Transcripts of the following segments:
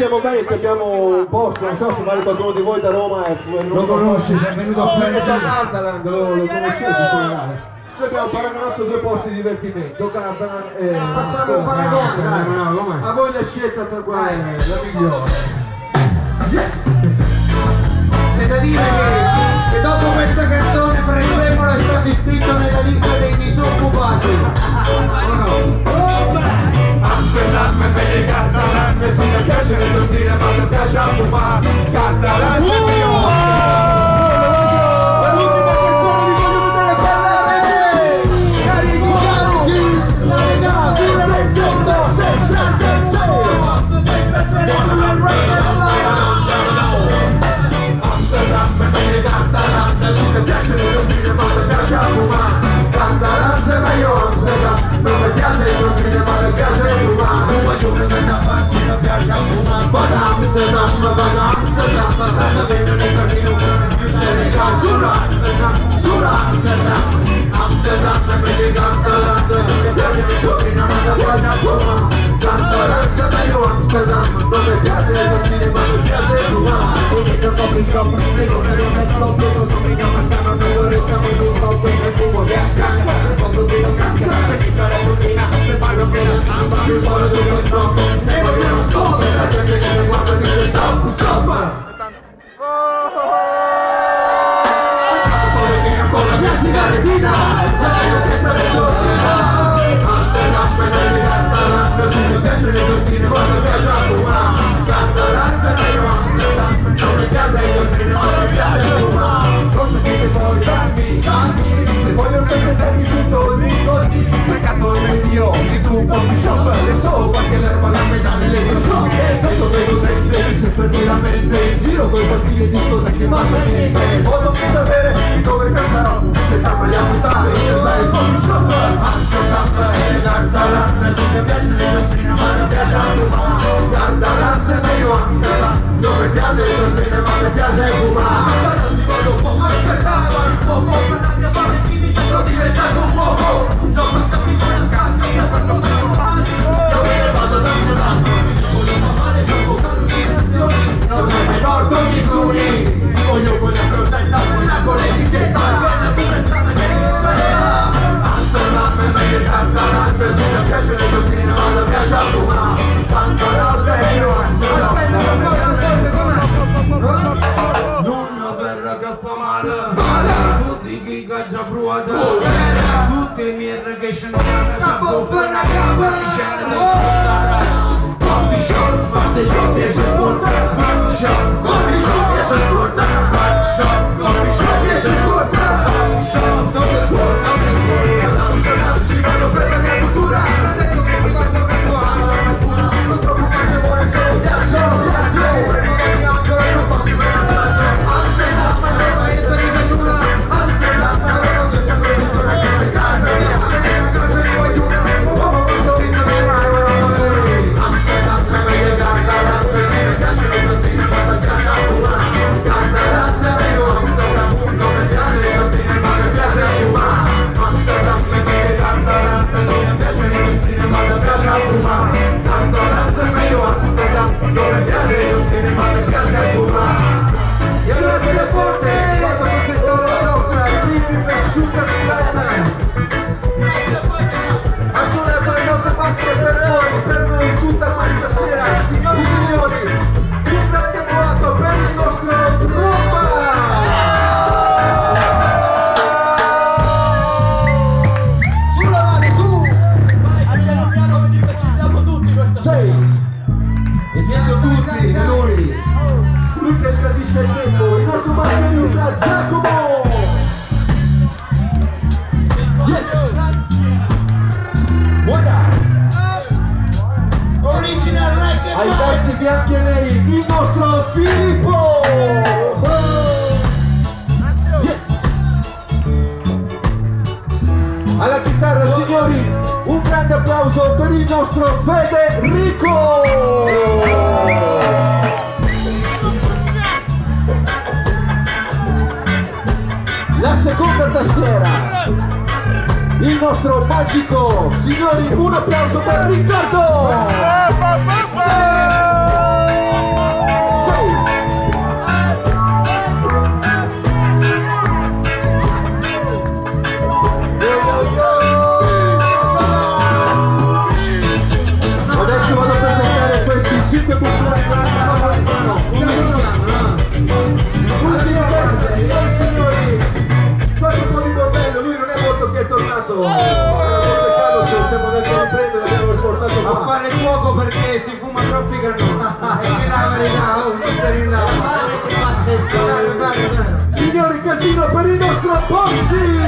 siamo bene che abbiamo un posto, non so se magari qualcuno di voi da Roma è lo conosci, sei venuto a fare Gardaland, lo conoscete? Noi abbiamo paragonato due posti di divertimento, Gardaland e... Facciamo un paragone, a voi la scelta tra quale è la migliore. Yes! C'è da dire che dopo questa canzone Prezzemolo è stato iscritto nella lista dei disoccupati. Amsterdam è bene, Gardaland, se mi piace il tuo stile ma mi piace a fumare. Gardaland è mio! Tutti i miei ragazzi non hanno bianchi e neri, il nostro Filippo! Yes. Alla chitarra, signori, un grande applauso per il nostro Federico! La seconda tastiera, il nostro magico, signori, un applauso per Riccardo! 5 buffoni con il Napolitano. Signori, fate un po' di bordello, lui non è molto che è tornato. Peccato se siamo andati a riprendere, l'abbiamo portato qua. A fare fuoco perché si fuma troppi cannoni. E che la verità, un mister in là. Signori, casino per il nostro Bossi!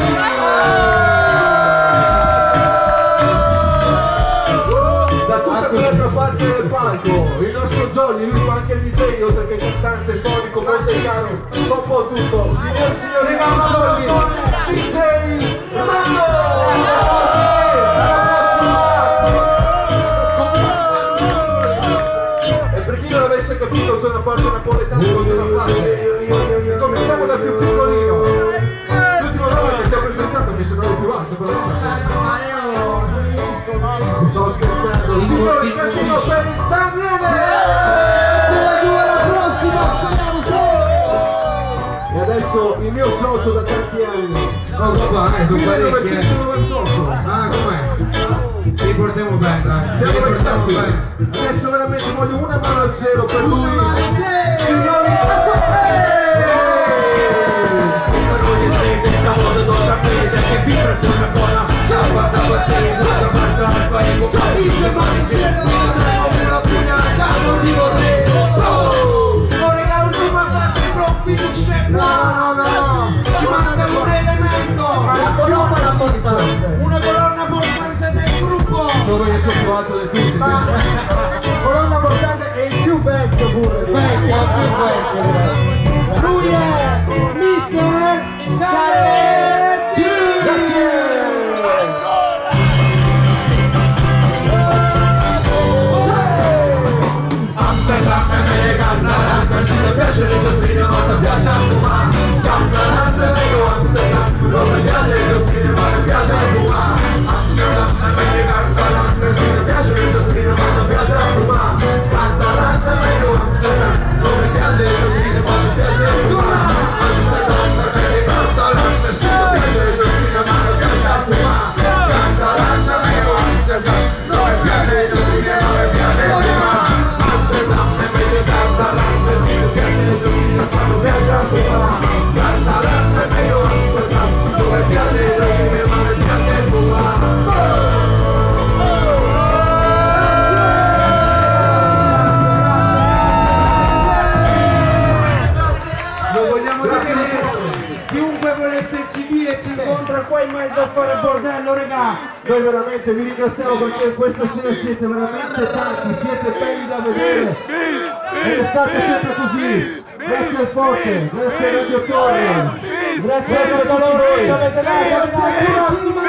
Da tutta quell'altra parte del palco, il nostro Johnny, lui fa anche il DJ, oltre che cantante, fonico, musicale, fa un po' tutto. Signori, Johnny, DJ Rolando! E per chi non avesse capito, sono una parte napoletana di una parte. Cominciamo da più piccolino. L'ultimo nome che ti ho presentato mi sembrava più alto, però sto scherzando. Signori, casino per il Daniele! La prossima, speriamo e adesso il mio socio da tanti anni. No, vabbè, sono parecchi. 1998. Ah, com'è? Ci portiamo bene, dai. Siamo vecchi. Adesso veramente voglio una mano al cielo per lui. Signori, che vibrazione buona, guarda per te, guarda al paese, salite mani in cielo, una pugnalata, non ti vorrei. Vorrei l'ultima fase, però finisce qua. No, ci manca un elemento, una colonna portante del gruppo. sono io sono più alto di tutti. Colonna portante è il più vecchio pure. Lui è Mister Galletti! Amsterdam è meglio Cantaranza, se ti piace le costine ma ti piace a fumare. Cantaranza è meglio Amsterdam, non mi piace le costine ma ti piace a fumare. Amsterdam è meglio Cantaranza, se ti piace le costine ma ti piace a fumare. Cantaranza è meglio Amsterdam, non mi piace le costine ma ti piace a fumare. Amsterdam è meglio Cantaranza, se ti piace le costine ma ti piace a fumare. Cantaranza è meglio Amsterdam, non mi piace le costine ma ti piace a fumare. Amsterdam è meglio Cantaranza, se ti piace le costine ma ti piace a fumare. Cantaranza è meglio Amsterdam, non mi piace le costine ma ti piace a fumare. Chiunque vuole esserci dire ci incontra qua in mezzo a fare bordello, regà. Noi veramente vi ringraziamo perché questa sera siete veramente tanti, siete belli da vedere e restate sempre così. Grazie al Forte, grazie a Radio Torre, grazie a tutti voi, grazie alla prossima.